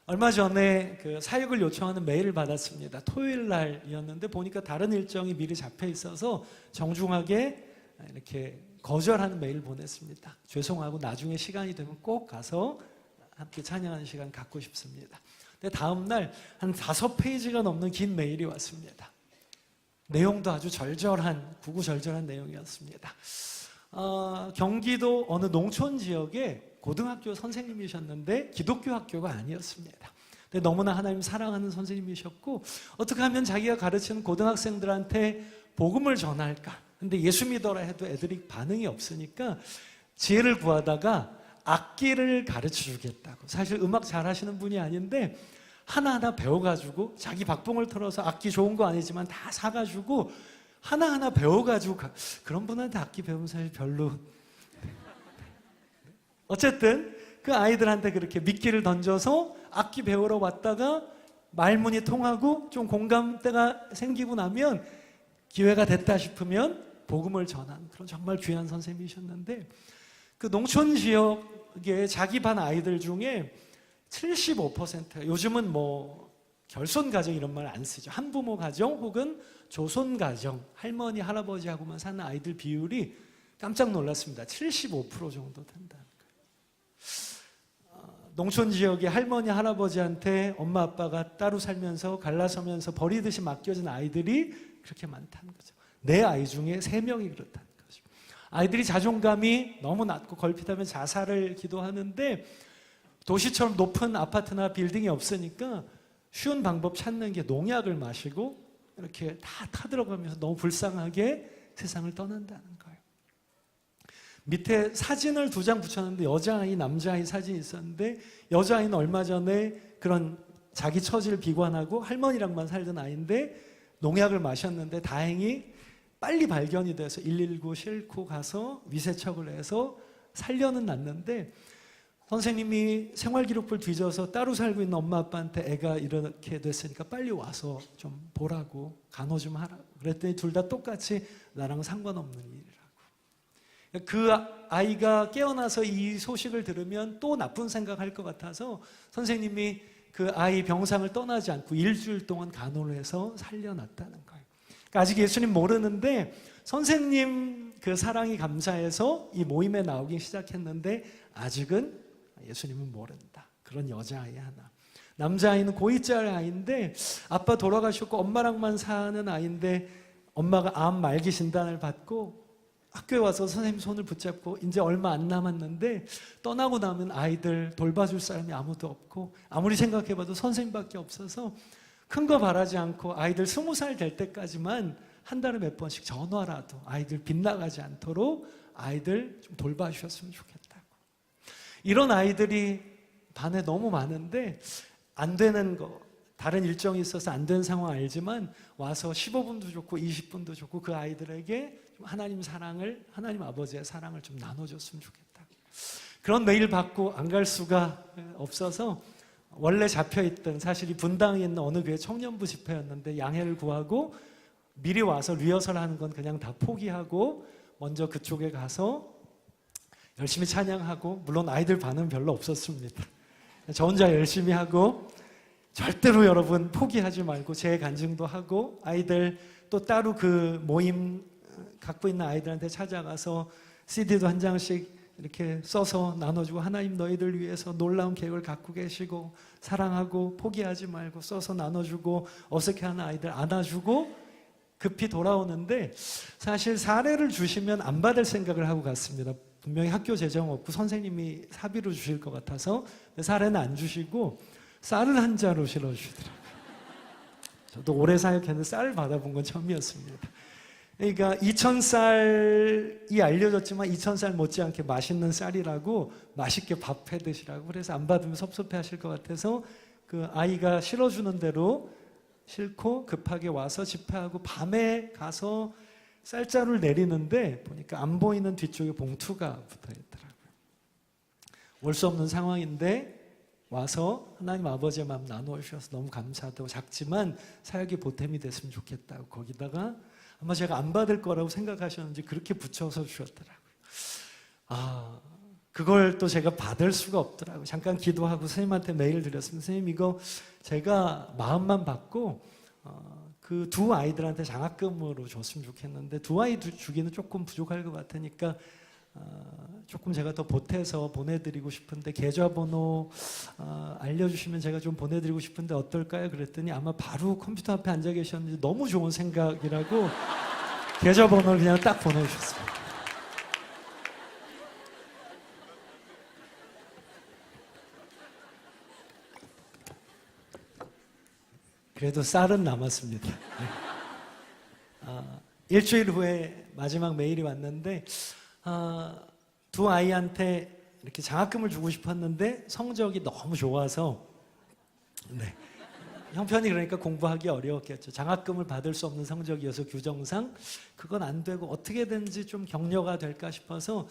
얼마 전에 그 사역을 요청하는 메일을 받았습니다. 토요일 날이었는데 보니까 다른 일정이 미리 잡혀 있어서 정중하게 이렇게 거절하는 메일을 보냈습니다. 죄송하고 나중에 시간이 되면 꼭 가서 함께 찬양하는 시간 갖고 싶습니다. 근데 다음 날 한 5페이지가 넘는 긴 메일이 왔습니다. 내용도 아주 구구절절한 내용이었습니다. 경기도 어느 농촌 지역에 고등학교 선생님이셨는데 기독교 학교가 아니었습니다. 근데 너무나 하나님 사랑하는 선생님이셨고 어떻게 하면 자기가 가르치는 고등학생들한테 복음을 전할까? 근데 예수 믿어라 해도 애들이 반응이 없으니까 지혜를 구하다가 악기를 가르쳐 주겠다고. 사실 음악 잘하시는 분이 아닌데 하나하나 배워가지고 자기 박봉을 털어서 악기 좋은 거 아니지만 다 사가지고 하나하나 배워가지고 그런 분한테 악기 배우면 사실 별로. 어쨌든 그 아이들한테 그렇게 미끼를 던져서 악기 배우러 왔다가 말문이 통하고 좀 공감대가 생기고 나면 기회가 됐다 싶으면 복음을 전한 그런 정말 귀한 선생님이셨는데 그 농촌 지역의 자기 반 아이들 중에 75%가 요즘은 뭐 결손 가정 이런 말 안 쓰죠. 한부모 가정 혹은 조손 가정, 할머니 할아버지하고만 사는 아이들 비율이 깜짝 놀랐습니다. 75% 정도 된다는 거예요. 농촌 지역의 할머니 할아버지한테 엄마 아빠가 따로 살면서 갈라서면서 버리듯이 맡겨진 아이들이 그렇게 많다는 거죠. 내 아이 중에 3명이 그렇다는 거죠. 아이들이 자존감이 너무 낮고 걸핏하면 자살을 기도하는데 도시처럼 높은 아파트나 빌딩이 없으니까 쉬운 방법 찾는 게 농약을 마시고 이렇게 다 타들어가면서 너무 불쌍하게 세상을 떠난다는 거예요. 밑에 사진을 2장 붙였는데 여자아이, 남자아이 사진이 있었는데 여자아이는 얼마 전에 그런 자기 처지를 비관하고 할머니랑만 살던 아이인데 농약을 마셨는데 다행히 빨리 발견이 돼서 119 싣고 가서 위세척을 해서 살려는 났는데 선생님이 생활기록부를 뒤져서 따로 살고 있는 엄마 아빠한테 애가 이렇게 됐으니까 빨리 와서 좀 보라고 간호 좀 하라고 그랬더니 둘 다 똑같이 나랑 상관없는 일이라고. 그 아이가 깨어나서 이 소식을 들으면 또 나쁜 생각할 것 같아서 선생님이 그 아이 병상을 떠나지 않고 일주일 동안 간호를 해서 살려놨다는 거예요. 그러니까 아직 예수님 모르는데 선생님 그 사랑이 감사해서 이 모임에 나오기 시작했는데 아직은 예수님은 모른다. 그런 여자아이 하나. 남자아이는 고2짜리 아이인데 아빠 돌아가셨고 엄마랑만 사는 아이인데 엄마가 암 말기 진단을 받고 학교에 와서 선생님 손을 붙잡고 이제 얼마 안 남았는데 떠나고 나면 아이들 돌봐줄 사람이 아무도 없고 아무리 생각해봐도 선생님밖에 없어서 큰 거 바라지 않고 아이들 20살 될 때까지만 한 달에 몇 번씩 전화라도 아이들 빗나가지 않도록 아이들 좀 돌봐주셨으면 좋겠다고. 이런 아이들이 반에 너무 많은데 안 되는 거 다른 일정이 있어서 안 되는 상황 알지만 와서 15분도 좋고 20분도 좋고 그 아이들에게 하나님 사랑을, 하나님 아버지의 사랑을 좀 나눠줬으면 좋겠다. 그런 메일 받고 안 갈 수가 없어서 원래 잡혀있던 사실 이 분당에 있는 어느 교회 청년부 집회였는데 양해를 구하고 미리 와서 리허설 하는 건 그냥 다 포기하고 먼저 그쪽에 가서 열심히 찬양하고 물론 아이들 반응 별로 없었습니다. 저 혼자 열심히 하고 절대로 여러분 포기하지 말고 제 간증도 하고 아이들 또 따로 그 모임 갖고 있는 아이들한테 찾아가서 CD도 한 장씩 이렇게 써서 나눠주고 하나님 너희들 위해서 놀라운 계획을 갖고 계시고 사랑하고 포기하지 말고 써서 나눠주고 어색해하는 아이들 안아주고 급히 돌아오는데 사실 사례를 주시면 안 받을 생각을 하고 갔습니다. 분명히 학교 재정 없고 선생님이 사비로 주실 것 같아서 사례는 안 주시고 쌀을 한 자루 실어주시더라고요. 저도 오래 사역했는데 쌀을 받아본 건 처음이었습니다. 그러니까 2000쌀이 알려졌지만 2000쌀 못지않게 맛있는 쌀이라고 맛있게 밥 해 드시라고 그래서 안 받으면 섭섭해 하실 것 같아서 그 아이가 실어주는 대로 싣고 급하게 와서 집회하고 밤에 가서 쌀자루를 내리는데 보니까 안 보이는 뒤쪽에 봉투가 붙어있더라고요. 올 수 없는 상황인데 와서 하나님 아버지의 마음 나누어주셔서 너무 감사하다고 작지만 사역이 보탬이 됐으면 좋겠다고 거기다가 아마 제가 안 받을 거라고 생각하셨는지 그렇게 붙여서 주셨더라고요. 그걸 또 제가 받을 수가 없더라고요. 잠깐 기도하고 선생님한테 메일 드렸습니다. 선생님, 이거 제가 마음만 받고 그 두 아이들한테 장학금으로 줬으면 좋겠는데 두 아이 주기는 조금 부족할 것 같으니까 조금 제가 더 보태서 보내드리고 싶은데 계좌번호 알려주시면 제가 좀 보내드리고 싶은데 어떨까요? 그랬더니 아마 바로 컴퓨터 앞에 앉아 계셨는지 너무 좋은 생각이라고 계좌번호를 그냥 딱 보내주셨습니다. 그래도 쌀은 남았습니다. 일주일 후에 마지막 메일이 왔는데 두 아이한테 이렇게 장학금을 주고 싶었는데 성적이 너무 좋아서 형편이 그러니까 공부하기 어려웠겠죠. 장학금을 받을 수 없는 성적이어서 규정상 그건 안 되고 어떻게든지 좀 격려가 될까 싶어서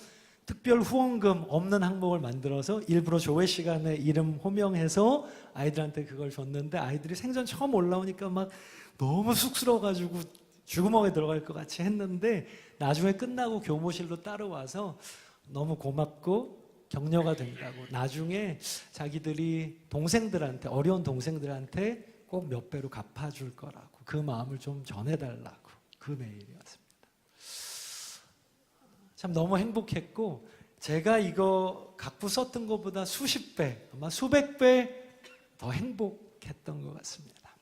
특별 후원금 없는 항목을 만들어서 일부러 조회 시간에 이름 호명해서 아이들한테 그걸 줬는데 아이들이 생전 처음 올라오니까 막 너무 쑥스러워가지고 쥐구멍에 들어갈 것 같이 했는데 나중에 끝나고 교무실로 따라와서 너무 고맙고 격려가 된다고 나중에 자기들이 동생들한테 어려운 동생들한테 꼭 몇 배로 갚아줄 거라고 그 마음을 좀 전해달라고 그 메일이 왔습니다. 참 너무 행복했고 제가 이거 갖고 썼던 것보다 수십 배 아마 수백 배 더 행복했던 것 같습니다.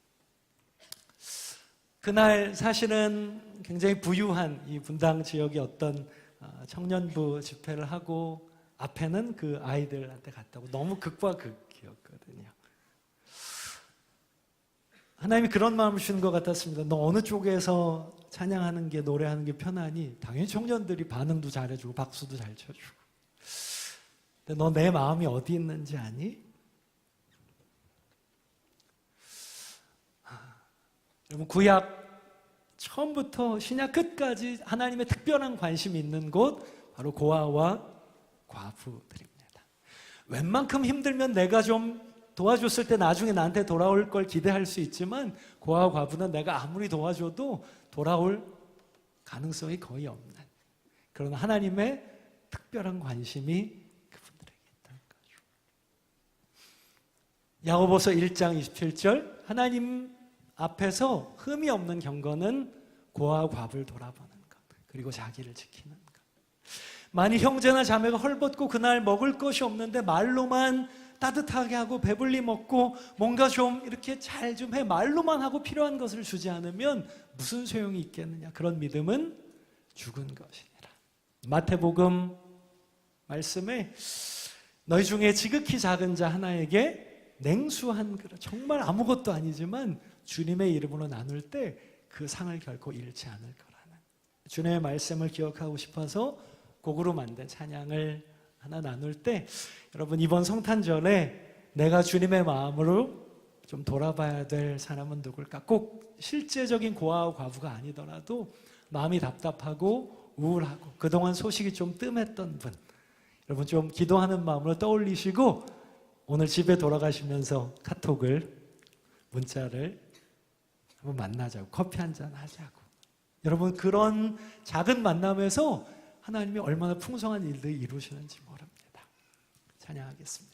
그날 사실은 굉장히 부유한 이 분당 지역의 어떤 청년부 집회를 하고 앞에는 그 아이들한테 갔다고 너무 극과 극이었거든요. 하나님이 그런 마음을 주신 것 같았습니다. 너 어느 쪽에서 찬양하는 게 노래하는 게 편하니 당연히 청년들이 반응도 잘해주고 박수도 잘 쳐주고 근데 너 내 마음이 어디 있는지 아니? 여러분 구약 처음부터 신약 끝까지 하나님의 특별한 관심이 있는 곳 바로 고아와 과부들입니다. 웬만큼 힘들면 내가 좀 도와줬을 때 나중에 나한테 돌아올 걸 기대할 수 있지만 고아와 과부는 내가 아무리 도와줘도 돌아올 가능성이 거의 없는 그런 하나님의 특별한 관심이 그분들에게 있다는 거죠. 야고보서 1장 27절 하나님 앞에서 흠이 없는 경건은 고아와 과부를 돌아보는 것 그리고 자기를 지키는 것. 만일 형제나 자매가 헐벗고 그날 먹을 것이 없는데 말로만 따뜻하게 하고 배불리 먹고 뭔가 좀 이렇게 잘 좀 해 말로만 하고 필요한 것을 주지 않으면 무슨 소용이 있겠느냐. 그런 믿음은 죽은 것이니라. 마태복음 말씀에 너희 중에 지극히 작은 자 하나에게 냉수 한 그릇 정말 아무것도 아니지만 주님의 이름으로 나눌 때 그 상을 결코 잃지 않을 거라는 주님의 말씀을 기억하고 싶어서 곡으로 만든 찬양을 하나 나눌 때 여러분 이번 성탄절에 내가 주님의 마음으로 좀 돌아봐야 될 사람은 누굴까? 꼭 실제적인 고아와 과부가 아니더라도 마음이 답답하고 우울하고 그동안 소식이 좀 뜸했던 분 여러분 좀 기도하는 마음으로 떠올리시고 오늘 집에 돌아가시면서 카톡을 문자를 한번 만나자고 커피 한잔 하자고 여러분 그런 작은 만남에서 하나님이 얼마나 풍성한 일들을 이루시는지 모릅니다. 찬양하겠습니다.